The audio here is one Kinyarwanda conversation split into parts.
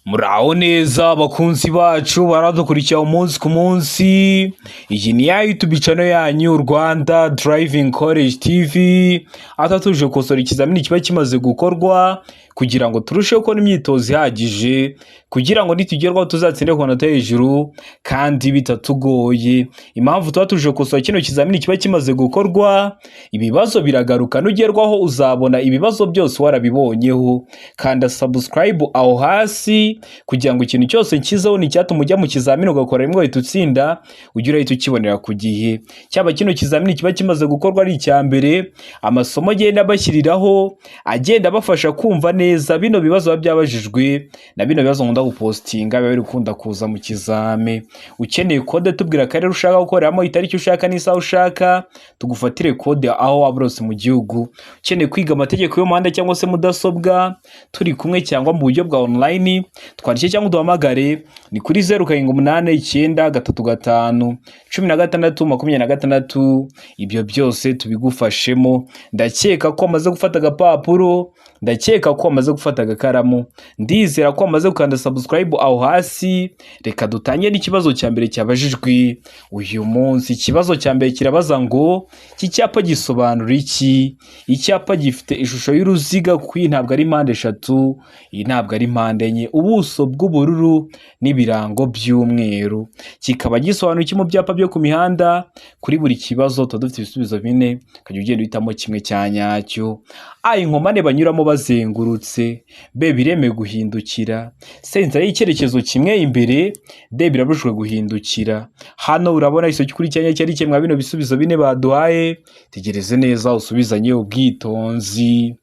Muraho neza abakunzi bacu baradukurikira umunsi ku munsi. Iyi ni ya YouTube channel yanyu Rwanda Driving College TV. Atatuje gukosora ikizamini kiba kimaze gukorwa kugira ngo turusheho gukora imyitozo ihagije kugira ngo nitugerwaho tuzatsinde ku manota hejuru kandi bitatugoye. Impamvu tuba tuje gukosora kino kizamini kiba kimaze gukorwa, ibibazo biragaruka nugerwaho uzabona ibibazo byose warabibonyeho. Kanda subscribe aho hasi kugira ngo ikintu cyose nkizaho ni cyatuma ujya mu kizamini ugakora rimwe uhita utsinda, ugira uhita ukibonera ku gihe. Cyaba kino kizamini kiba kimaze gukorwa ari icya mbere, amasomo agenda bashyiriraho agenda bafasha kumva neza bino bibazo byabajijwe na bino bibazo nkunda gupostinga biba biri kunda kuza mu kizame. Ukeneye kode tubwira akarere ushaka gukoreramo, itariki ushaka n'isaha ushaka, tugufatire kode aho waba urose mu gihugu. Ukeneye kwiga amategeko y'umuhanda cyangwa se mudasobwa turi kumwe cyangwa mu buryo bwa online, twandike cyangwa duhamagare ni kuri 0789351626. Ibyo byose tubigufashemo. Ndakeka ko amaze gufata agapapuro, ndakeka ko amaze gufata agakaramu, ndizera ko amaze gukanda subscribe aho hasi. Reka dutangire n'ikibazo cya mbere cyabajijwe uyu munsi. Ikibazo cya mbere kirabaza ngo iki cyapa gisobanura iki? Icyapa gifite ishusho y'uruziga kuko iyi ntabwo ari mpande eshatu, iyi ntabwo ari mpande enye, ubuso bw'ubururu n'ibirango by'umweru. Kikaba gisobanura iki mu byapa byo ku mihanda? Kuri buri kibazo tuba dufite ibisubizo bine, ukajya ugenda uhitamo kimwe cya nyacyo. A, inkomane banyuramo bazengurutse. B, biremewe guhindukira. C, inzira y'icyerekezo kimwe imbere. D, birabujijwe guhindukira. Hano urabona isoki kuri cyanya cyari kimwe bino bisubizo bine baduhaye. Tegereze neza usubizanye ubwitonzi.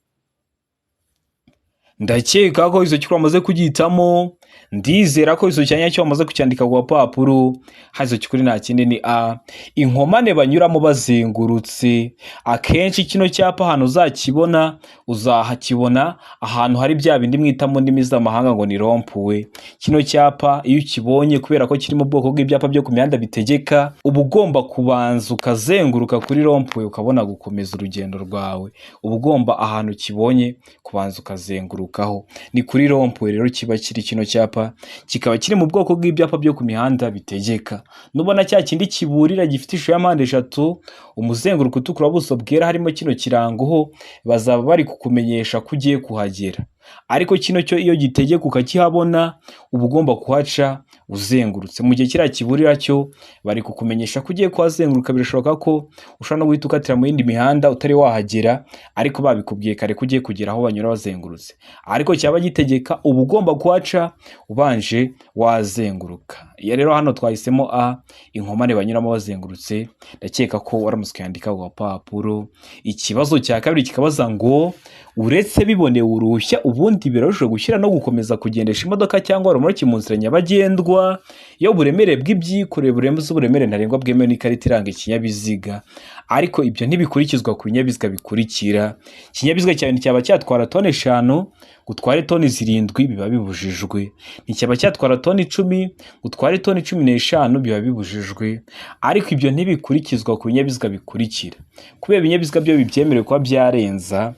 Ndakeka ko isoki wamaze kugitamo, ndizera ko iso cyanya cyo wamaze kucyandika ku papuro. Hazo kikuri nta kindi ni A, inkomane banyuramo bazengurutse. Akenshi kino cyapa hano uzakibona, uzahakibona ahantu hari bya bindi mwita mu ndimi z'amahanga ngo ni rompuwe. Kino cyapa iyo ukibonye kubera ko kiri mu bwoko bw'ibyapa byo ku mihanda bitegeka, uba ugomba kubanza ukazenguruka kuri rompuwe ukabona gukomeza urugendo rwawe. Uba ugomba ahantu kibonye kubanza ukazengurukaho. Ni kuri rompuwe rero kiba kiri kino cyapa, kikaba kiri mu bwoko bw'ibyapa byo ku mihanda bitegeka. Nubona cya kindi kiburira gifite ishusho ya mpande eshatu, umuzenguruko utukura, ubuso bwera, harimo kino kirango ho, bazaba bari kukumenyesha ko ugiye kuhagera. Ariko kino cyo iyo gitegeka ukakihabona, uba ugomba kuhaca uzengurutse. Mu gihe kiriya kiburira cyo bari kukumenyesha ko ugiye kuhazenguruka, birashoboka ko ushobora no guhita ukatira mu yindi mihanda utari wahagera, ariko babikubwiye kare ko ugiye kugera aho banyura bazengurutse. Ariko cyaba gitegeka, uba ugomba kuhaca ubanje wazenguruka. Ya rero hano twahisemo A, inkomane banyuramo bazengurutse. Ndakeka ko waramutse kuyandika ku papuro. Ikibazo cya kabiri kikabaza ngo uretse bibonewe uruhushya ubundi birarushaho gushyira no gukomeza kugendesha imodoka cyangwa rumoroki mu nzira nyabagendwa iyo uburemere bw'ibyikoreye burenze uburemere ntarengwa bwemewe n'ikarita iranga ikinyabiziga. Ariko ibyo ntibikurikizwa ku binyabiziga bikurikira. Ikinyabiziga cyawe cyaba cyatwara toni 5, gutware toni 7 biba bibujijwe. Nticyaba cyatwara toni 10, gutware toni 15 biba bibujijwe. Ariko ibyo ntibikurikizwa ku binyabiziga bikurikira kubera ibinyabiziga byo bibyemerewe kuba byarenza: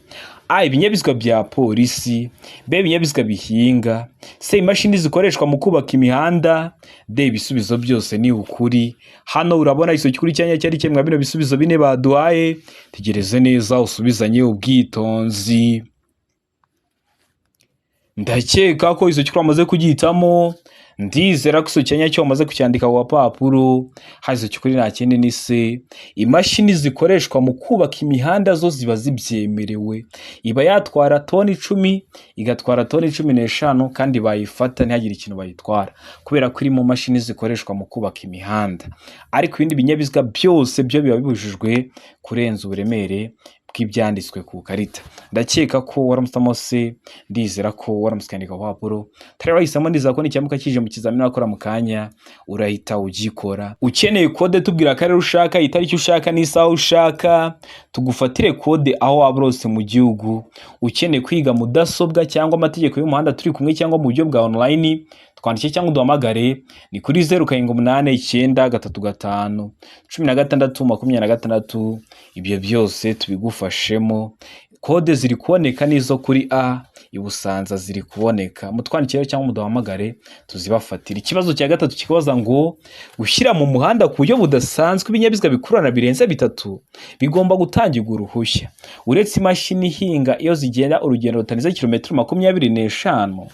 A, ibinyabiziga bya polisi. B, ibinyabiziga bihinga. C, imashini zikoreshwa mu kubaka imihanda. D, ibisubizo byose ni ukuri. Hano urabona isoki kuri cyanya cyari kimwe bino bisubizo bine baduhaye. Tegereze neza usubizanye ubwitonzi. Ndakeka ko isoki wamaze kugitamo, ndizera ko isocyanya cyo wamaze kucyandika ku papuro. Hazo kuri nta kindi ni C, imashini zikoreshwa mu kubaka imihanda zo ziba zibyemerewe. Iba yatwara toni 10, igatwara toni 15 kandi bayifata ntihagire ikintu bayitwara kubera ko iri mu mashini zikoreshwa mu kubaka imihanda. Ariko ibindi binyabiziga byose byo biba bibujijwe kurenza uburemere bw'ibyanditswe ku karita. Ndakeka ko waramutamo C, ndizera ko waramutse kandika ku papuro. Tari wahisemo, ndizera ko n'icyamuka kije mu kizamini wakora mu kanya urahita ugikora. Ukeneye kode tubwira akarere ushaka, itariki ushaka n'isaha ushaka, tugufatire kode aho waba urose mu gihugu. Ukeneye kwiga mudasobwa cyangwa amategeko y'umuhanda turi kumwe cyangwa mu buryo bwa online, twandike cyangwa duhamagare ni kuri 0789351626. Ibyo byose tubigufashemo. Kode ziri kuboneka nizo kuri A, i Busanza ziri kuboneka, mutwandikire cyangwa muduhamagare tuzibafatira. Ikibazo cya gatatu kikabaza ngo gushyira mu muhanda ku buryo budasanzwe ibinyabiziga bikururana birenze bitatu bigomba gutangirwa uruhushya, uretse imashini ihinga iyo zigenda urugendo rutarenze kilometero 25,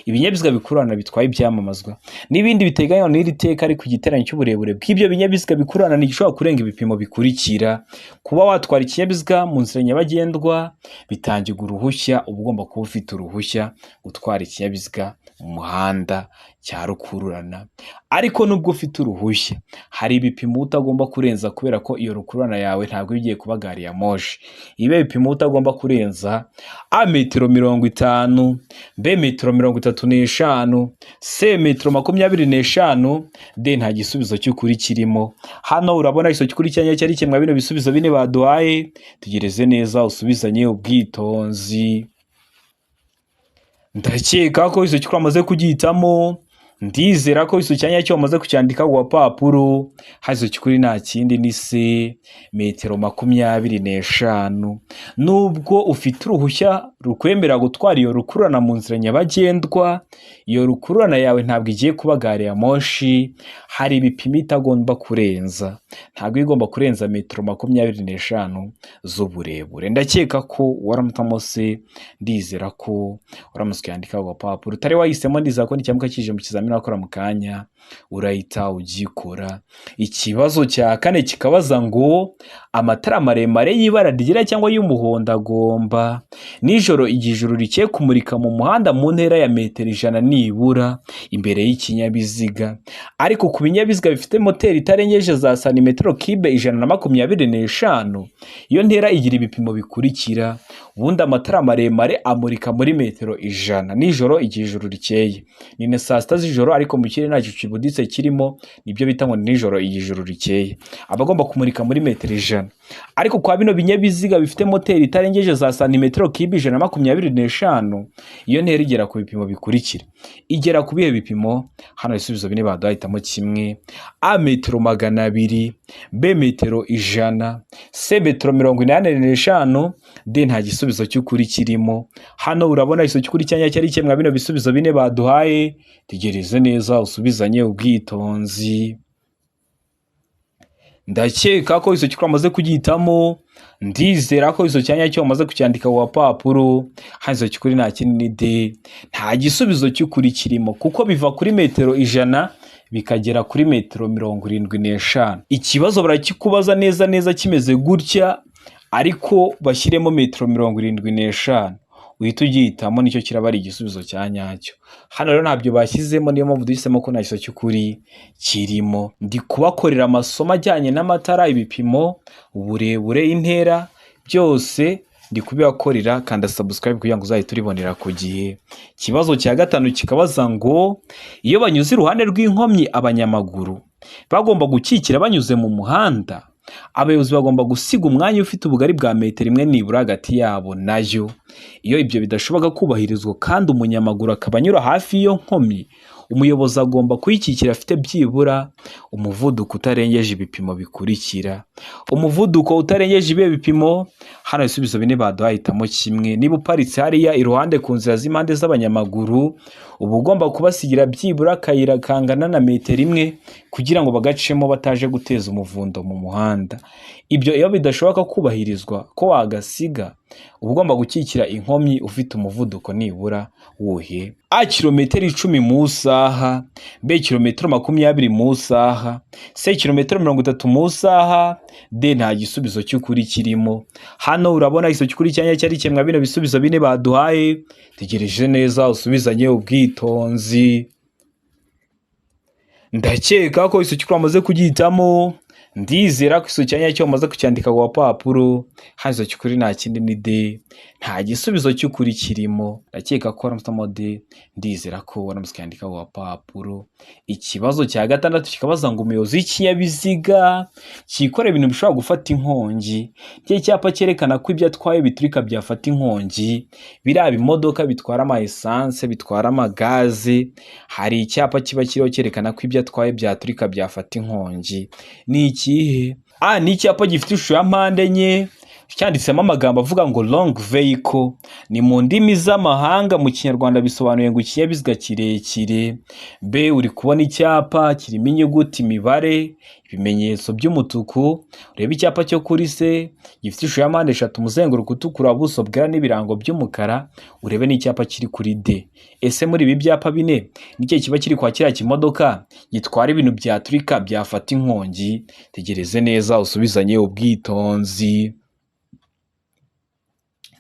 ibinyabiziga bikururana bitwaye ibyamamazwa n'ibindi biteganywa n'iri teka ari ku giteranyo cy'uburebure bw'ibyo binyabiziga bikururana ntigishobora kurenga ibipimo bikurikira. Kuba watwara ikinyabiziga mu nzira nyabagendwa bitangirwa uruhushya, uba ugomba kuba ufite uruhushya gutwara ikinyabiziga mu muhanda cya rukururana. Ariko nubwo ufite uruhushya hari ibipimo utagomba kurenza, kubera ko iyo rukururana yawe ntabwo igiye kuba gari ya moshi. Ibe ibipimo utagomba kurenza A metero 50, B metero 35, C metero 25, D nta gisubizo cy'ukuri kirimo. Hano urabona iso cy'ukuri cyanya cyari kimwe bino bisubizo bine baduhaye, tugereze neza usubizanye ubwitonzi. Ndakeka ko iso cy'ukuri amaze kugihitamo, ndizera ko iso cyanya cyo amaze kucyandika ku papuro. Hazo cy'ukuri nta kindi ni C metero 25. Nubwo ufite uruhushya rukwemera gutwara iyo rukururana mu nzira nyabagendwa, iyo rukururana yawe ntabwo igiye kuba gari ya moshi, hari ibipimo itagomba kurenza, ntabwo igomba kurenza metero 25 z'uburebure. Ndakeka ko waramutamo C, ndizera ko uramutse yandika ku papuro utari wahisemo, ndizera ko n'icyamuka kije mu kizamini wakora mu kanya urahita ugikora. Ikibazo cya kane kikabaza ngo amatara maremare y'ibara ryera cyangwa y'umuhondo agomba nijoro igihe ijuru rikiye kumurika mu muhanda mu ntera ya metero 100 nibura imbere y'ikinyabiziga, ariko ku binyabiziga bifite moteri itarengeje za santimetero kibe 125, iyo ntera igira ibipimo bikurikira. Ubundi amatara maremare amurika muri metero 100 nijoro igihe ijuru rikeye, ni saa 6 z'ijoro, ariko mu kirere nta gicu kibuditse kirimo, nibyo bita ngo nijoro igihe ijuru rikeye, abagomba kumurika muri metero 100. Ariko kwa bino binyabiziga bifite moteri itarengeje za santimetero kibe 125, iyo ntera igera ku bipimo bikurikira. Igera ku bihe bipimo? Hano ibisubizo bine baduhitamo kimwe: A metero 200, B metero 100, C metero 85, D nta gisubizo cy'ukuri kirimo. Hano urabona iso cy'ukuri cyanya cyari kimwe bino bisubizo bine baduhaye, tegereze neza usubizanye ubwitonzi. Ndakeka ko iso cy'ukuri amaze kugihitamo, ndizera ko iso cyanya cyo amaze kucyandika ku papuro. Hazo cy'ukuri nta kindi ni D, nta gisubizo cy'ukuri kirimo, kuko biva kuri metero 100 bikagera kuri metero 75. Ikibazo barakikubaza neza kimeze gutya, ariko bashyiremo metero 75, uhita ugihitamo, nicyo kiraba ari igisubizo cya nyacyo. Hano rero ntabyo bashyizemo, niyo mpamvu duhisemo ko nta giso cy'ukuri kirimo. Ndi kubakorera amasomo ajyanye n'amatara, ibipimo, uburebure, intera, byose ndi kubibakorera. Kanda subscribe kugira ngo uzahite uribonera ku gihe. Ikibazo cya gatanu kikabaza ngo iyo banyuze iruhande rw'inkomyi abanyamaguru bagomba gukikira banyuze mu muhanda, abayobozi bagomba gusiga umwanya ufite ubugari bwa metero 1 nibura hagati yabo nayo. Iyo ibyo bidashoboka kubahirizwa kandi umunyamaguru akaba anyura hafi y'iyo nkomyi, umuyobozi agomba kuyikikira afite byibura umuvuduko utarengeje ibipimo bikurikira. Umuvuduko utarengeje ibihe bipimo? Hano ibisubizo bine baduhitamo kimwe: niba uparitse hariya iruhande ku nzira z'impande z'abanyamaguru, uba ugomba kubasigira byibura akayira kangana na metero 1 kugira ngo bagacemo bataje guteza umuvundo mu muhanda. Ibyo iyo bidashoboka kubahirizwa ko wagasiga, uba ugomba gukikira inkomyi ufite umuvuduko nibura wuhe: A kilometero 10 mu saha, B kilometero 20 mu saha, C kilometero 30 mu saha, D nta gisubizo cy'ukuri kirimo. Hano urabona iso cy'ukuri cyanya cyari kimwe bino bisubizo bine baduhaye, tegereje neza usubizanye ubwitonzi. Ndakeka ko iso cy'ukuri amaze kugihitamo, ndizera ko iso cyanya cyo amaze kucyandika ku papuro. Hazo cy'ukuri nta kindi ni D, nta gisubizo cy'ukuri kirimo. Ndakeka ko waramutamo D, ndizera ko waramutse cyandika ku papuro. Ikibazo cya gatandatu kikabaza ngo umuyobozi w'ikinyabiziga cyikora ibintu bishobora gufata inkongi, cye cyapa cyerekana ko ibyo atwaye biturika byafata inkongi, biraba imodoka bitwara ama essence, bitwara amagaze, hari icyapa kiba kiriho cyerekana ko ibyo atwaye byaturika byafata inkongi. Ni ikihe? A ni icyapa gifite ishusho ya mpande enye cyanditsemo amagambo avuga ngo long vehicle, ni mu ndimi z'amahanga, mu kinyarwanda bisobanuye ngo ikinyabiziga kirekire. B, uri kubona icyapa kirimo inyuguti, imibare, ibimenyetso by'umutuku. Urebe icyapa cyo kuri C gifite ishusho ya mpande eshatu, umuzenguruko utukura, ubuso bwera n'ibirango by'umukara. Urebe n'icyapa kiri kuri D. Ese muri ibi byapa bine n'ikihe kiba kiri kwa kiriya kimodoka gitwara ibintu byaturika byafata inkongi? Tegereze neza usubizanye ubwitonzi.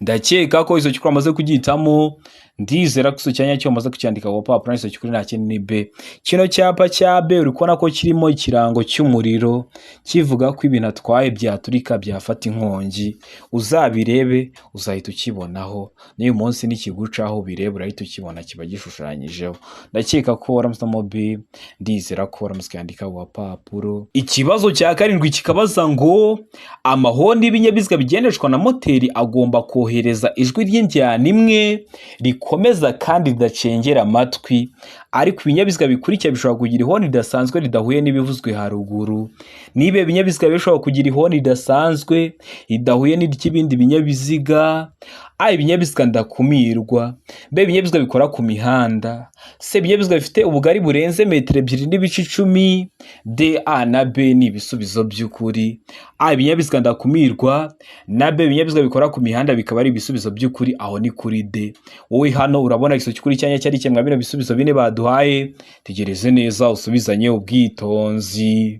Ndakeka ko izo cyukuri amaze kugitamo, ndizera ko izo cyanya cyo amaze kucyandika ku papuro, izo cyukuri nta kindi ni B. Kino cyapa cya B uri kubona ko kirimo ikirango cy'umuriro kivuga ko ibintu atwaye byaturika byafata inkongi. Uzabirebe uzahita ukibonaho, n'uyu munsi nikigucaho birebe urahita ukibona, kiba gishushanyijeho. Ndakeka ko waramusamo B, ndizera ko waramusikandika ku papuro. Ikibazo cya karindwi kikabaza ngo amahoni y'ibinyabiziga bigendeshwa na moteri agomba kohereza ijwi ry'injyana imwe rikomeza kandi ridacengera amatwi, ariko ibinyabiziga bikurikira bishobora kugira ihoni ridasanzwe ridahuye n'ibivuzwe haruguru. Niba ibinyabiziga bishobora kugira ihoni ridasanzwe ridahuye n'iry'ibindi binyabiziga, A, ibinyabiziga ndakumirwa. B, ibinyabiziga bikora ku mihanda. C, ibinyabiziga bifite ubugari burenze metero 2.10. D, A na B ni ibisubizo by'ukuri. A, ibinyabiziga ndakumirwa, na B, ibinyabiziga bikora ku mihanda bikaba ari ibisubizo by'ukuri, aho ni kuri D. Wowe hano urabona iso cyukuri cyanya cyari kimwe bino bisubizo bine baduhaye. Tegereze neza usubizanye ubwitonzi.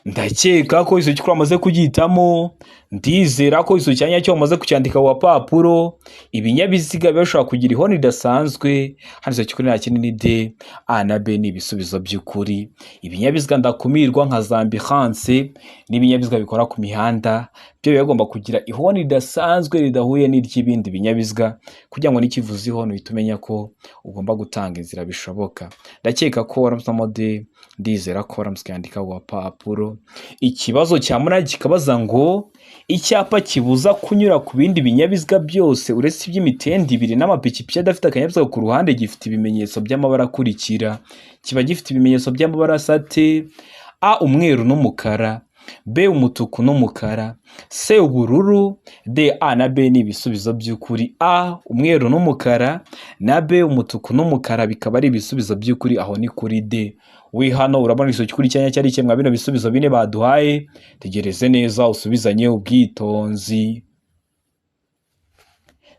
Ndakeka ko iso cyukuri amaze kugitamo, ndizera ko iso cyanya cyo amaze kucyandika ku papuro. Ibinyabiziga bishobora kugira ihoni ridasanzwe, hano iso cyukuri nta kindi ni D. A na B ni ibisubizo by'ukuri. Ibinyabiziga ndakumirwa nka zambulance n'ibinyabiziga bikora ku mihanda byo bigomba kugira ihoni ridasanzwe ridahuye n'iry'ibindi binyabiziga, kugira ngo nikivuze ihoni uhite umenya ko ugomba gutanga inzira bishoboka. Ndakeka ko waramusamo D, ndizera ko waramusikandika ku papuro. Ikibazo cya munani kikabaza ngo icyapa kibuza kunyura ku bindi binyabiziga byose uretse iby'imitende ibiri n'amapikipiki adafite akanyabiziga ku ruhande gifite ibimenyetso by'amabara akurikira. Kiba gifite ibimenyetso by'amabara asate: A, umweru n'umukara; B, umutuku n'umukara; C, ubururu; D, A na B ni ibisubizo by'ukuri. A, umweru n'umukara, na B, umutuku n'umukara bikaba ari ibisubizo by'ukuri, aho ni kuri D. We hano urabona iso cyukuri cyanya cyari kimwe bino bisubizo bine baduhaye. Tegereze neza usubizanye ubwitonzi.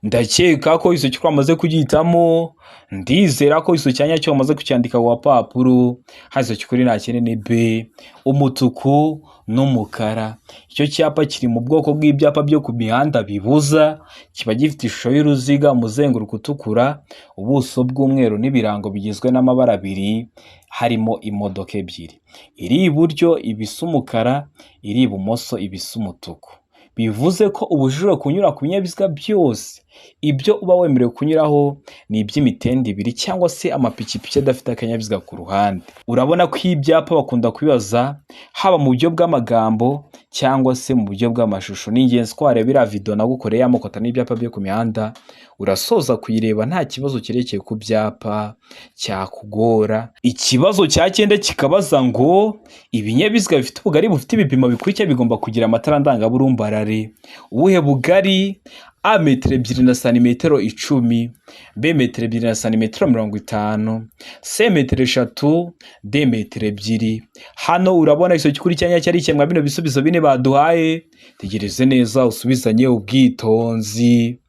Ndakeka ko iso cyukuri amaze kugitamo, ndizera ko iso cyanya cyo amaze kucyandika ku papuro. Hazo cyukuri nta kindi ni B, umutuku n'umukara. Icyo cyapa kiri mu bwoko bw'ibyapa byo ku mihanda bibuza, kiba gifite ishusho y'uruziga, umuzenguruko utukura, ubuso bw'umweru n'ibirango bigizwe n'amabara abiri, harimo imodoka ebyiri, iri iburyo ibisa umukara, iri ibumoso ibisa umutuku. Bivuze ko ubujijwe kunyura ku binyabiziga byose. Ibyo uba wemerewe kunyuraho ni iby'imitende ibiri cyangwa se amapikipiki adafite akanyabiziga ku ruhande. Urabona ko ibyapa bakunda kubibaza haba mu buryo bw'amagambo cyangwa se mu buryo bw'amashusho. Ni ingenzi ko wareba iriya video nagukoreye amokota n'ibyapa byo ku mihanda, urasoza kuyireba nta kibazo cyerekeye ku byapa cyakugora. Ikibazo cya 9 kikabaza ngo ibinyabiziga bifite ubugari bufite ibipimo bikurikira bigomba kugira amatara ndangaburumbarare. Ubuhe bugari? A, metero 2 na santimetero 10; B, metero 2 na santimetero 50; C, metero 3; D, metero 2. Hano urabona iso cyukuri cyanya cyari kimwe bino bisubizo bine baduhaye. Tegereze neza usubizanye ubwitonzi.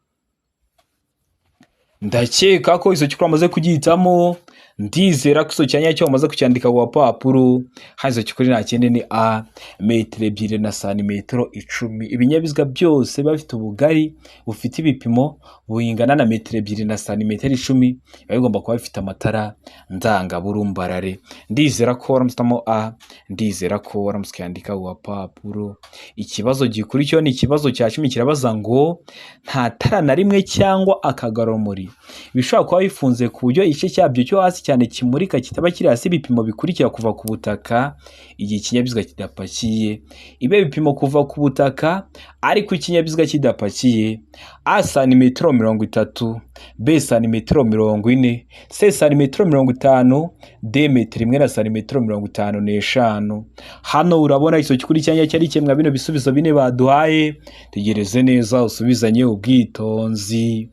Ndakeka ko iso cyukuri amaze kugitamo, ndizera ko iso cyanya cyo amaze kucyandika ku papuro. Hazo cyukuri nta kindi ni A, metero 2 na santimetero 10. Ibinyabiziga byose bafite ubugari bufite ibipimo bungana na metero 2 na santimetero 10 bigomba kuba bifite amatara ndangaburumbarare. Ndizera ko waramusitamo A, ndizera ko waramusikandika ku papuro. Ikibazo gikurikiyeho ni ikibazo cya 10 kirabaza ngo nta tara na rimwe cyangwa akagaromori bishobora kuba bifunze ku buryo igice cyabyo cyo hasi cyane kimurika kitaba kiri hasi ibipimo bikurikira kuva ku butaka igihe ikinyabiziga kidapakiye. Ibe ibipimo kuva ku butaka ariko ikinyabiziga kidapakiye: A santimetero 30, B santimetero 40, C santimetero 50, D metero 1 na santimetero 55. Hano urabona iso gikurikiranye cyari kimwe bino bisubizo bine baduhaye. Tegereze neza usubizanye ubwitonzi.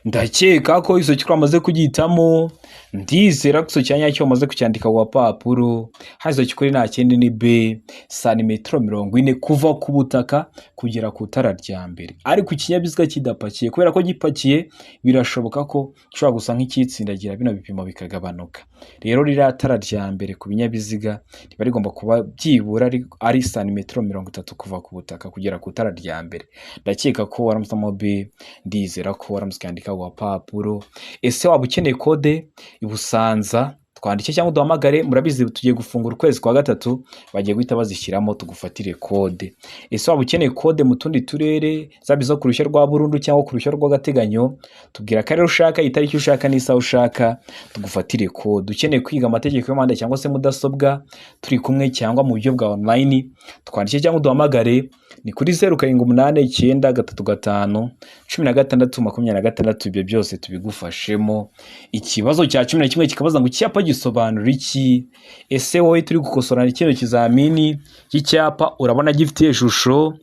Ndakeka ko iso twamaze kugitamo, ndizera ko iso cyanya cyo maze kucyandika ku papuro. Hazo kikuri nta kindi ni B santimetero 40 kuva ku butaka kugera ku tara rya mbere. Ariko ikinyabiziga kidapakiye, kubera ko gipakiye birashoboka ko ushobora gusa nk'ikitsindagira bino bipimo bikagabanuka. Rero rira tara rya mbere ku binyabiziga riba rigomba kuba byibura ari santimetero 30 kuva ku butaka kugera ku tara rya mbere. Ndakeka ko waramusamo B, ndizera ko waramuskandika wa papuro. Ese waba ukeneye kode ibusanza twandike cyangwa duhamagare, murabizi tugiye gufungura ukwezi kwa gatatu bagiye guhita bazishyiramo tugufatire kode. Ese waba ukeneye kode mu tundi turere zabizo kurushya rwa burundu cyangwa kurushya rw'agateganyo, tubwira akarere ushaka, itariki ushaka n'isaha ushaka, tugufatire kode. Ukeneye kwiga amategeko y'umuhanda cyangwa se mudasobwa turi kumwe cyangwa mu buryo bwa online, twandike cyangwa duhamagare ni kuri 0789351626. Ibyo byose tubigufashemo. Ikibazo cya 11 kikabaza ngo icyapa gisobanura iki? Ese wowe turi gukosorana kino kizamini cy'icyapa urabona gifite ishusho,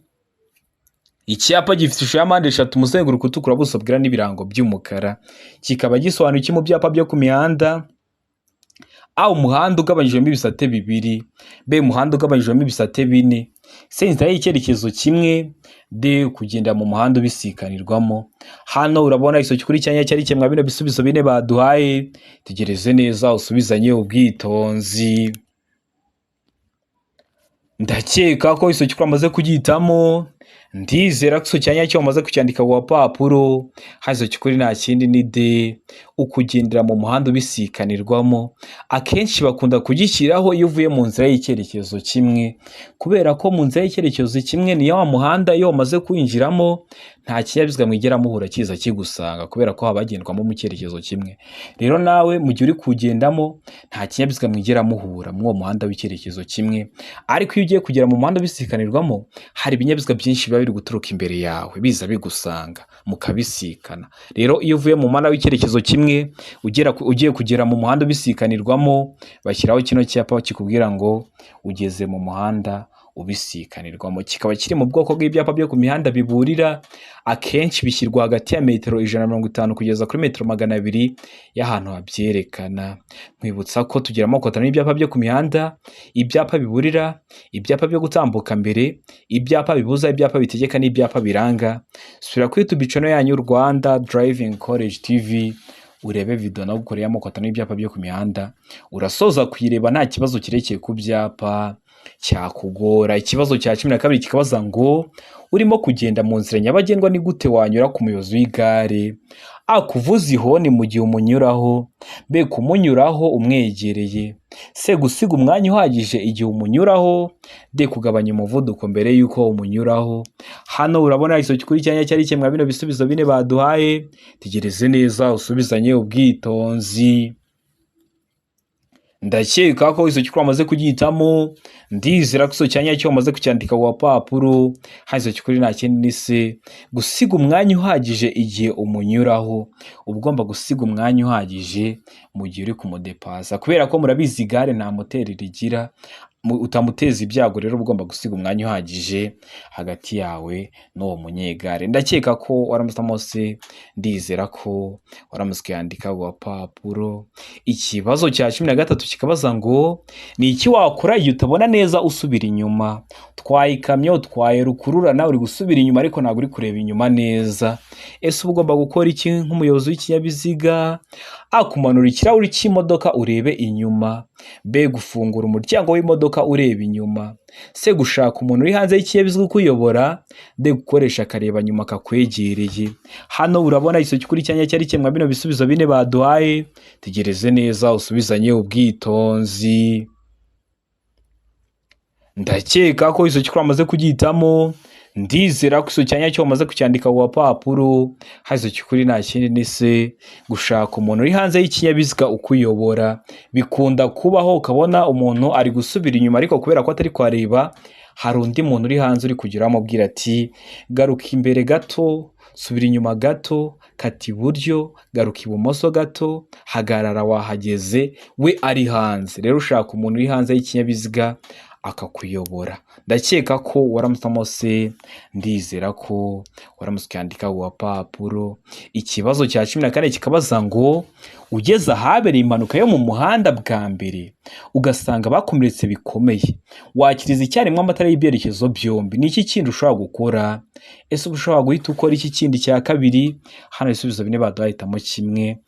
icyapa gifite ishusho ya mpande eshatu, umuzenguruko utukura, buso bwira n'ibirango by'umukara. Kikaba gisobanura iki mu byapa byo ku mihanda? A umuhanda ugabanyijwemo ibisate bibiri, B umuhanda ugabanyijwemo ibisate bine, C inzira y'icyerekezo kimwe, D kugenda mu muhanda ubisikanirwamo. Hano urabona iso kuri cyanya cyari kimwe bino bisubizo bine baduhaye. Tegereze neza usubizanye ubwitonzi. Ndakeka ko iso kuri amaze kugitamo, ndizera ko iso cyanya cyo amaze kucyandika ku papuro. Hazo kuri nta kindi ni D ukugendera mu muhanda ubisikanirwamo. Akenshi bakunda kugishyiraho iyo uvuye mu nzira y'icyerekezo kimwe, kubera ko mu nzira y'icyerekezo kimwe ni ya muhanda iyo wamaze kwinjiramo nta kinyabiziga mwigera muhura kiza kigusanga, kubera ko habagendwamo mu cyerekezo kimwe. Rero nawe mu gihe uri kugendamo nta kinyabiziga mwigera muhura mu muhanda w'icyerekezo kimwe. Ariko iyo ugiye kugera mu muhanda bisikanirwamo, hari ibinyabiziga byinshi biba biri guturuka imbere yawe biza bigusanga mukabisikana. Rero iyo uvuye mu muhanda w'icyerekezo kimwe ugiye kugera mu muhanda ubisikanirwamo, bashyiraho kino cyapa kikubwira ngo ugeze mu muhanda ubisikanirwamo. Kikaba kiri mu bwoko bw'ibyapa byo ku mihanda biburira. Akenshi bishyirwa hagati ya metero 150 kugeza kuri metero 200 y'ahantu habyerekana. Mwibutsa ko tugira amoko atanu y'ibyapa byo ku mihanda: ibyapa biburira, ibyapa byo gutambuka mbere, ibyapa bibuza, ibyapa bitegeka n'ibyapa biranga. Subira kuri YouTube channel yanyu Rwanda Driving College TV urebe video na gukorera amoko atanu y'ibyapa byo ku mihanda. Urasoza kuyireba nta kibazo kirekeye ku byapa cyakugora. Ikibazo cya 12 kikabaza ngo urimo kugenda mu nzira nyabagendwa ni gute wanyura ku muyobozi w'igare? A kuvuza ihoni mu gihe umunyuraho, B kumunyuraho umwegereye, C gusiga umwanya uhagije igihe umunyuraho, D kugabanya umuvuduko mbere yuko umunyuraho. Hano urabona iso kuri cyanya cyari kimwe bino bisubizo bine baduhaye. Tegereze neza usubizanye ubwitonzi. Ndakeka ko iso kuri amaze kugitamo, ndizera ko iso cyanya cyo amaze kucyandika ku papuro. Hazo kuri nta kindi ni C gusiga umwanya uhagije igihe umunyuraho. Ugomba gusiga umwanya uhagije mu gihe uri kumudepasa, kubera ko murabizi igare nta moteri rigira, utamuteza ibyago. Rero ugomba gusiga umwanya uhagije hagati yawe n'uwo munyegare. Ndakeka ko waramusamo C, ndizera ko waramuskandika ku papuro. Ikibazo cya 13 kikabaza ngo ni iki wakora iyo utabona neza usubira inyuma? Twaye ikamyo, twaye rukururana, uri gusubira inyuma ariko ntabwo uri kureba inyuma neza. Ese ugomba gukora iki nk'umuyobozi w'ikinyabiziga? A kumanura ikirahuri cy'imodoka urebe inyuma, B gufungura umuryango w'imodoka ureba inyuma, C gushaka umuntu uri hanze y'ikinyabiziga ukuyobora, D gukoresha akareba nyuma kakwegereye. Hano urabona iso kuri cyanya cyari kimwe bino bisubizo bine baduhaye. Tegereze neza usubizanye ubwitonzi. Ndakeka ko iso kuri amaze kugitamo, ndizera ko iso cyanya cyo wamaze kucyandika ku gapapuro, hazo cyukuri nta kindi ni se gushaka umuntu uri hanze y'ikinyabiziga ukuyobora. Bikunda kubaho ukabona umuntu ari gusubira inyuma, ariko kubera ko atari kwareba hari undi muntu uri hanze uri kugira amubwira ati garuka imbere gato, subira inyuma gato, kata iburyo, garuka ibumoso gato, hagarara wahageze. We ari hanze. Rero ushaka umuntu uri hanze y'ikinyabiziga akakuyobora. Ndakeka ko waramusamo se, ndizera ko waramutse ukandika ku gapapuro. Ikibazo cya 14 kikabaza ngo ugeze ahabereye impanuka yo mu muhanda bwa mbere ugasanga bakomeretse bikomeye, wakiriza icyarimwe amatara y'ibyerekezo byombi, ni iki kindi ushobora gukora? Ese ushobora guhita ukora iki kindi cya kabiri? Hano ibisubizo bine baduhitamo kimwe.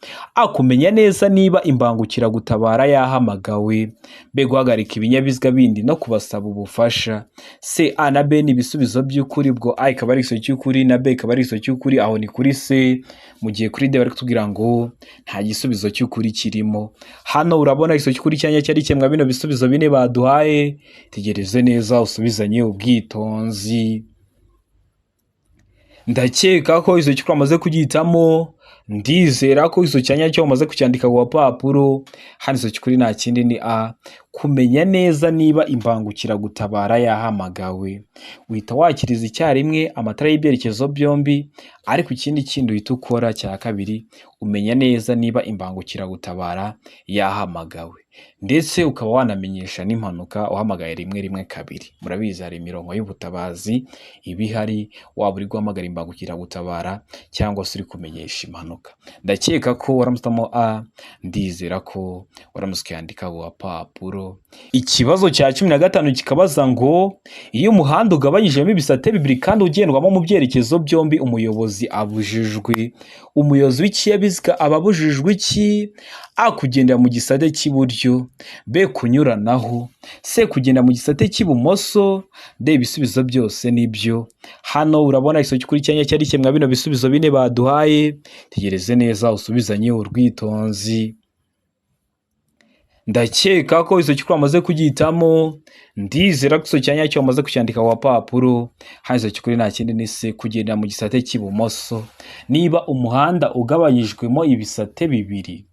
Kumenya neza niba imbangukiragutabara yahamagawe, B guhagarika ibinyabiziga bindi no kubasaba ubufasha. C, A na B ni ibisubizo by'ukuri, bwo A ikaba ari igisobanuro cy'ukuri na B ikaba ari igisobanuro cy'ukuri. Aho ni kuri C, mu gihe kuri D bari kutubwira ngo nta gisubizo cy'ukuri kirimo. Hano urabona igisobanuro cy'ukuri cyanya cyari kimwe bino bisubizo bine baduhaye. Tegereze neza usubizanye ubwitonzi. Ndakeka ko izo cyukuri amaze kugihitamo, ndizera ko izo cyanya cyo umaze kucyandika ku gapapuro. Hano izo cyukuri nta kindi ni A, kumenya neza niba imbangukiragutabara yahamagawe. Uhita wakiriza icyarimwe amatara y'ibyerekezo byombi, ariko ikindi kindi uhita ukora cya kabiri umenya neza niba imbangukiragutabara yahamagawe, ndetse ukaba wanamenyesha n'impanuka uhamagaye 112. Murabizi hari imirongo y'ubutabazi ibihari, waba uri guhamagara imbangukiragutabara cyangwa se uri kumenyesha impanuka. Ndakeka ko waramutamo A, ndizera ko waramutse ukandika ku gapapuro. Ikibazo cya 15 kikabaza ngo iyo umuhanda ugabanyijemo ibisate bibiri kandi ugendwamo mu byerekezo byombi, umuyobozi abujijwe. Umuyobozi w'ikinyabiziga aba abujijwe iki? A, kugendera mu gisate cy'iburyo, B, kunyuranaho, C, kugenda mu gisate cy'ibumoso, D, ibisubizo byose nibyo. Hano urabona igisobanuro cy'ukuri cyanya cyari kimwe bino bisubizo bine baduhaye. Tegereze neza usubizanye urwitonzi. Ndakeka ko izo cyukuri amaze kugihitamo, ndizera ko izo cyanya cyo amaze kucyandika ku gapapuro. Hano izo cyukuri nta kindi ni C, kugenda mu gisate cy'ibumoso. Niba umuhanda ugabanyijwemo ibisate bibiri,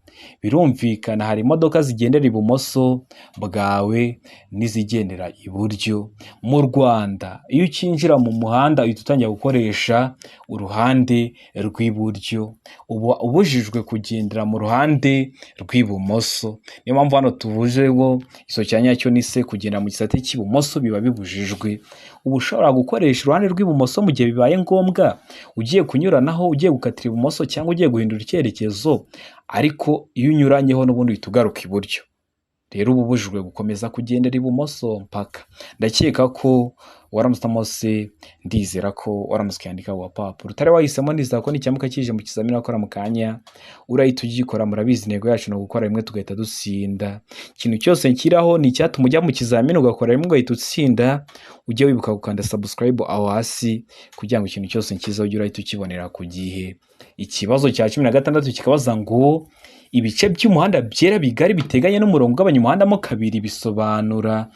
birumvikana hari imodoka zigendera ibumoso bwawe n'izigendera iburyo. Mu Rwanda iyo ukinjira mu muhanda uhita utangira gukoresha uruhande rw'iburyo, uba ubujijwe kugendera mu ruhande rw'ibumoso. Niyo mpamvu hano tuvuje ngo iso cyanya cyo ni C, kugenda mu gisate cy'ibumoso biba bibujijwe. Ubu ushobora gukoresha uruhande rw'ibumoso mu gihe bibaye ngombwa, ugiye kunyuranaho, ugiye gukatira ibumoso cyangwa ugiye guhindura icyerekezo, ariko iyo unyuranyeho n'ubundi uhita ugaruka iburyo. Rero uba ubujijwe gukomeza kugendera ibumoso mpaka. Ndakeka ko waramutamo C, ndizera ko waramutse ukandika ku gapapuro. Utari wahisemo nizera ko n'icyamuka kije mu kizamini wakora mu kanya urahita ugikora. Murabizi intego yacu no gukora rimwe tugahita dutsinda. Ikintu cyose nkiraho ni icyatuma ujya mu kizamini ugakora rimwe ugahita utsinda. Ujye wibuka gukanda subscribe aho hasi kugira ngo ikintu cyose nkiza ujye urahita ukibonera ku gihe. Ikibazo cya 16 kikabaza ngo ibice by'umuhanda byera bigari biteganye n'umurongo ugabanya umuhanda mo kabiri bisobanura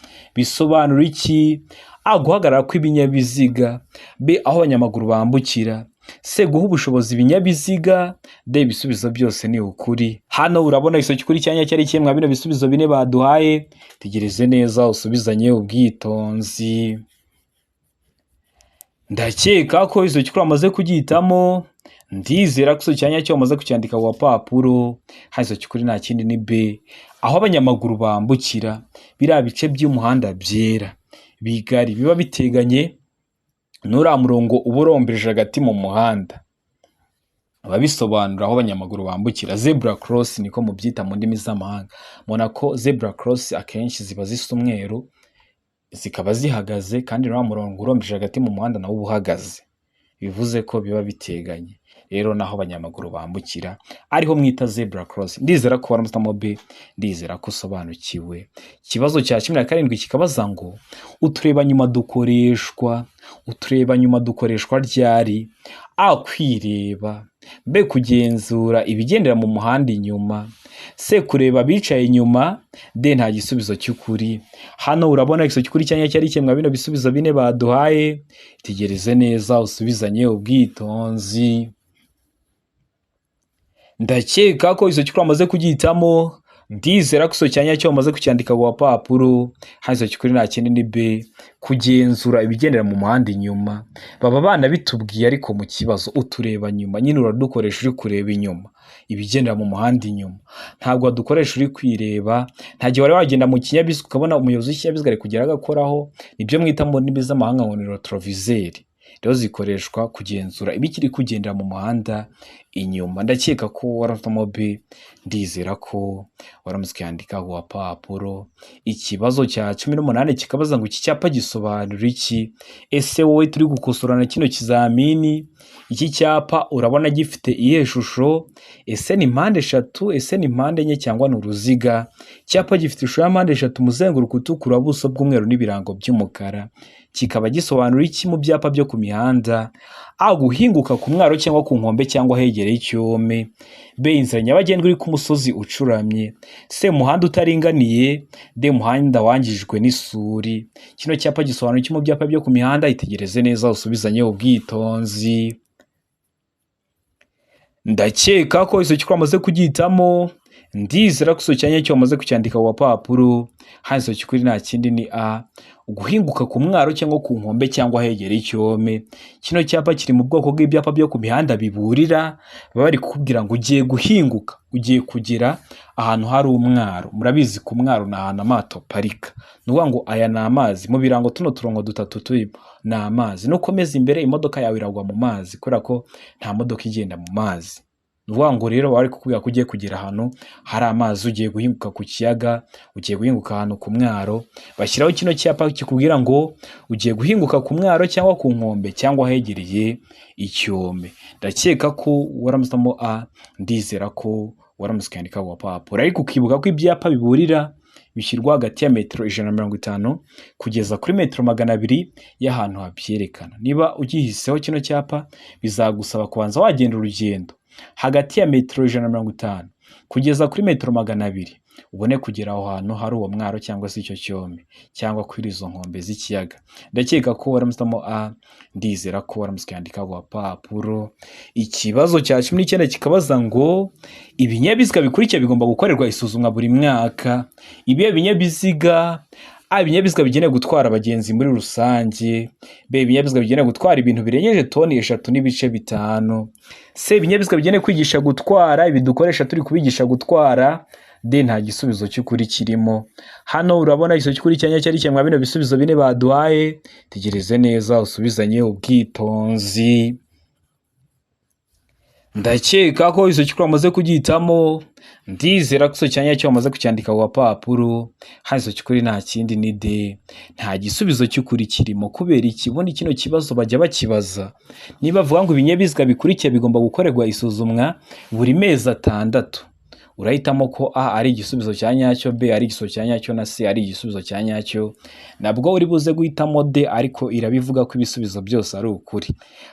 iki? A, guhagarara kw'ibinyabiziga, B, aho abanyamaguru bambukira, C, guha ubushobozi ibinyabiziga, D, ibisubizo byose ni ukuri. Hano urabona igisobanuro cy'ukuri cyanya cyari kimwe bino bisubizo bine baduhaye. Tegereze neza usubizanye ubwitonzi. Ndakeka ko izo cyukuri amaze kugihitamo, ndizera ko iso cyanya cyo amaze kucyandika ku gapapuro. Hano izo cyukuri nta kindi ni B, aho abanyamaguru bambukira. Biriya bice by'umuhanda byera bigari biba biteganye n'uriya murongo uba urombereje hagati mu muhanda, babisobanura aho abanyamaguru bambukira. Zebra cross niko mubyita mu ndimi z'amahanga. Mubona ko zebra cross akenshi ziba zisa umweru, zikaba zihagaze, kandi uriya murongo urombereje hagati mu muhanda nawo uhagaze, bivuze ko biba biteganye. rero naho abanyamaguru bambukira ariho mwita zebra cross. Ndizera ko waramutamo B, ndizera ko usobanukiwe. Ikibazo cya 17 kikabaza ngo utureba nyuma dukoreshwa ryari? A, kwireba. B, kugenzura ibigendera mu muhanda inyuma. C, kureba abicaye inyuma. D, nta gisubizo cy'ukuri. Hano urabona igisubizo cy'ukuri cyanya cyari kimwe bino bisubizo bine baduhaye. Tegereze neza usubizanye ubwitonzi. Ndakeka ko izo cyukuri amaze kugihitamo. Ndizera ko iso cyanya cyo amaze kucyandika ku papuro. Hazo cyukuri nta kindi ni B, kugenzura ibigendera mu muhanda inyuma. Baba bana bitubwiye ariko mu kibazo utureba nyuma nyine uradukoresha uri kureba inyuma ibigendera mu muhanda inyuma, ntabwo wadukoresha uri kwireba. Nta gihe wari wagenda mu kinyabiziga ukabona umuyobozi w'ikinyabiziga ari kugera agakoraho, nibyo mwita mu ndimi z'amahanga ngo ni retroviseur. Rero zikoreshwa kugenzura ibikiri kugendera mu muhanda inyuma. Ndakeka ko waratamo B, ndizera ko waramutse yandika ku papuro. Ikibazo cya 18 kikabaza ngo iki cyapa gisobanura iki? Ese wowe turi gukosorana kino kizamini, iki cyapa urabona gifite iyihe shusho? Ese ni mpande eshatu, ese ni mpande enye cyangwa ni uruziga? Icyapa gifite ishusho ya mpande eshatu, umuzenguruko utukura, buso bw'umweru n'ibirango by'umukara. Kikaba gisobanura iki mu byapa byo ku mihanda? A, guhinguka ku mwaro cyangwa ku nkombe cyangwa hegereye icyome. B, inzira nyabagendwa iri ku musozi ucuramye. C, umuhanda utaringaniye. D, umuhanda wangijwe n'isuri. Kino cyapa gisobanura iki mu byapa byo ku mihanda? Itegereze neza usubizanye ubwitonzi. Ndakeka ko iso cyukuri amaze kugihitamo. Ndizera ko iso cyanya cyo amaze kucyandika ku papuro. Hazo cyukuri nta kindi ni A, guhinguka ku mwaro cyangwa ku nkombe cyangwa hegereye icyome. Kino cyapa kiri mu bwoko bw'ibyapa byo ku mihanda biburira, baba bari kukubwira ngo ugiye guhinguka, ugiye kugera ahantu hari umwaro. Murabizi ku mwaro ni ahantu amato parika, nuvuga ngo aya ni amazi. Mu birango tuno turongo dutatu turimo ni amazi. Nukomeza imbere imodoka yawe iragwa mu mazi kubera ko nta modoka igenda mu mazi. Nuvuga ngo rero bari kukubwira ko ugiye kugera ahantu hari amazi, ugiye guhinguka ku kiyaga, ugiye guhinguka ahantu ku mwaro. Bashyiraho kino cyapa kikubwira ngo ugiye guhinguka ku mwaro cyangwa ku nkombe cyangwa hegereye icyome. Ndakeka ko waramutamo A, ndizera ko waramutse yandika ku papuro. Ariko ukibuka ko ibyapa biburira bishyirwa hagati ya metero 150 kugeza kuri metero 200 y'ahantu habyerekana. Niba ugihiseho kino cyapa bizagusaba kubanza wagenda urugendo hagati ya metero 150 kugeza kuri metero 200 ubone kugera aho hantu hari uwo mwaro cyangwa se icyo cyome cyangwa kuri izo nkombe z'ikiyaga. Ndakeka ko waramutamo A, ndizera ko waramutse yandika ku papuro. Ikibazo cya 19 kikabaza ngo ibinyabiziga bikurikira bigomba gukorerwa isuzumwa buri mwaka. Ibihe binyabiziga? A, ibinyabiziga bigenewe gutwara abagenzi muri rusange. B, ibinyabiziga bigenewe gutwara ibintu birengeje toni 3.5. C, ibinyabiziga bigenewe kwigisha gutwara, ibi dukoresha turi kubigisha gutwara. D, nta gisubizo cy'ukuri kirimo. Hano urabona igisubizo cy'ukuri cyanya cyari cyangwa bino bisubizo bine baduhaye. Tegereze neza usubizanye ubwitonzi. Ndakeka ko iso cyukuri amaze kugihitamo. Ndizera ko iso cyanya cyo amaze kucyandika ku papuro. Hazo cyukuri nta kindi ni D, nta gisubizo cy'ukuri kirimo. Kubera iki? Ubundi kino kibazo bajya bakibaza niba bavuga ngo ibinyabiziga bikurikiye bigomba gukorerwa isuzumwa buri mezi 6. Urahitamo ko A ari igisubizo cya nyacyo, B ari igisubizo cya nyacyo, na C ari igisubizo cya nyacyo. Nabwo uri buze guhitamo D, ariko irabivuga ko ibisubizo byose ari ukuri.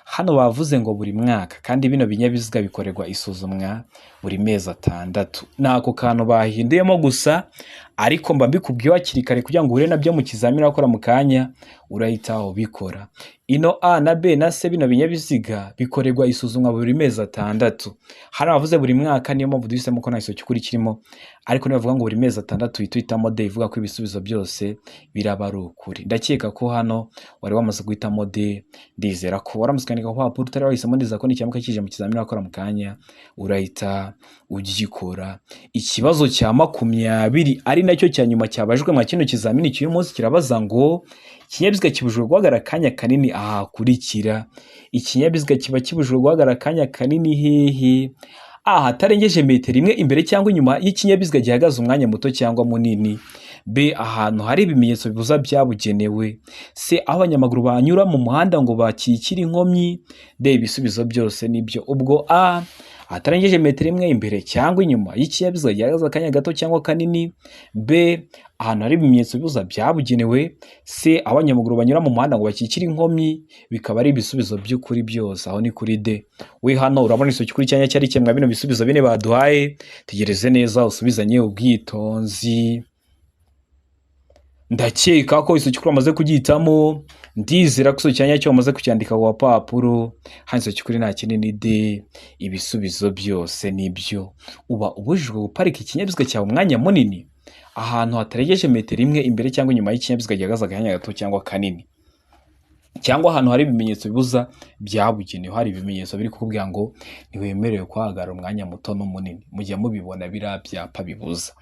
Hano bavuze ngo buri mwaka, kandi bino binyabiziga bikorerwa isuzumwa buri mezi 6. Nako kantu bahinduyemo gusa, ariko mba mbikubwiye hakiri kare kugira ngo ure nabyo mu kizamini akora mu kanya urahitaho bikora. Ino A na B na C bino binyabiziga bikorerwa isuzumwa buri mezi 6. Hano bavuze buri mwaka, niyo mpamvu duhisemo ko nta gisubizo cy'ukuri kirimo, ariko nibavuga ngo buri mezi 6 uhitamo D, ivuga ko ibisubizo byose biraba ari ukuri. Ndakeka ko hano wari wamaze guhitamo D. Ndizera ko waramutse kwandika ku papuro utari wahisemo, ndizera ko n'icyamuka kije mu kizamini akora mu kanya urahita ugikora. Ikibazo cya 20 ari nacyo cya nyuma cyabajwe mu kino kizamini cy'uyu munsi kirabaza ngo ikinyabiziga kibujijwe guhagarara akanya kanini ahakurikira. Ikinyabiziga kiba kibujijwe guhagarara akanya kanini hehe? A, hatarengeje metero 1 imbere cyangwa inyuma y'ikinyabiziga gihagaze umwanya muto cyangwa munini. B. Ahantu hari ibimenyetso bibuza byabugenewe. C. Aho abanyamaguru banyura mu muhanda ngo bakikire inkomyi. D. Ibisubizo byose nibyo. Ubwo A. Ahatarengeje metero imwe imbere cyangwa inyuma y'ikinyabiziga gihagaze akanya gato cyangwa kanini. B. Ahantu hari ibimenyetso bibuza byabugenewe. C. Aho abanyamaguru banyura mu muhanda ngo bakikire inkomyi. Bikaba ari ibisubizo by'ukuri byose. Aho ni kuri D. We hano urabona isuku kuri cyanya cyari kimwe bino bisubizo bine baduhaye. Tegereze neza usubizanye ubwitonzi. Ndakeka ko isuku uramaze kugihitamo. Ndizera ko isuku cyanya cyo wamaze kucyandika ku papuro. Handitse isuku kuri nta kinini D. Ibisubizo byose nibyo. Uba ubujijwe guparika ikinyabiziga cyawe umwanya munini ahantu hatarengeje metero imwe imbere cyangwa inyuma y'ikinyabiziga gihagaze akanya gato cyangwa kanini, cyangwa ahantu hari ibimenyetso bibuza byabugenewe. Hari ibimenyetso biri kukubwira ngo ntiwemerewe kuhagarara umwanya muto n'umunini. Mujya mubibona biriya byapa bibuza.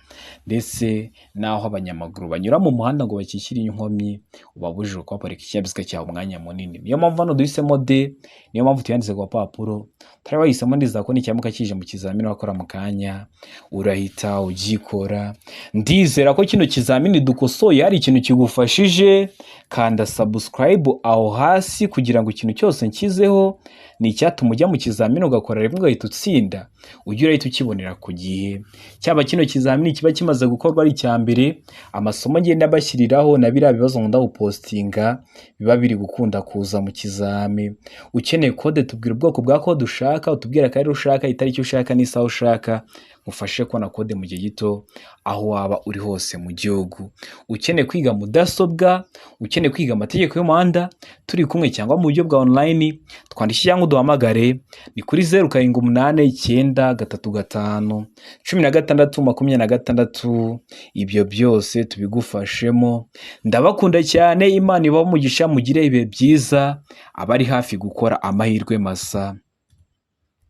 Ndetse n'aho abanyamaguru banyura mu muhanda ngo bakikire inkomyi, ubabujijwe kuhaparika ikinyabiziga cyawe umwanya munini. Niyo mpamvu hano duhisemo D, niyo mpamvu tuyanditse ku papuro. Turi bahisemo neza ko nicyamuka kije mu kizamini wakora mu kanya urahita ugikora. Ndizera ko kino kizamini dukosoye hari ikintu kigufashije. Kanda subscribe aho hasi kugira ngo ikintu cyose nshyizeho ni icyatuma ujya mu kizamini ugakora rimwe ugahita utsinda, ujye urahita ukibonera ku gihe. Cyaba kino kizamini kiba kimaze gukorwa ari icya mbere, amasomo ngenda bashyiriraho na biriya bibazo nkunda gupostinga biba biri gukunda kuza mu kizami. Ukeneye kode tubwira ubwoko bwa kode ushaka, utubwira akarere ushaka, itariki ushaka n'isaha ushaka, ngufashe kubona kode mu gihe gito aho waba uri hose mu gihugu. Ukeneye kwiga mudasobwa, ukeneye kwiga amategeko y'umuhanda, turi kumwe cyangwa mu buryo bwa online, twandikire cyangwa uduhamagare ni kuri 0789351626. Ibyo byose tubigufashemo. Ndabakunda cyane, Imana ibahe umugisha, mugire ibihe byiza. Abari hafi gukora amahirwe masa.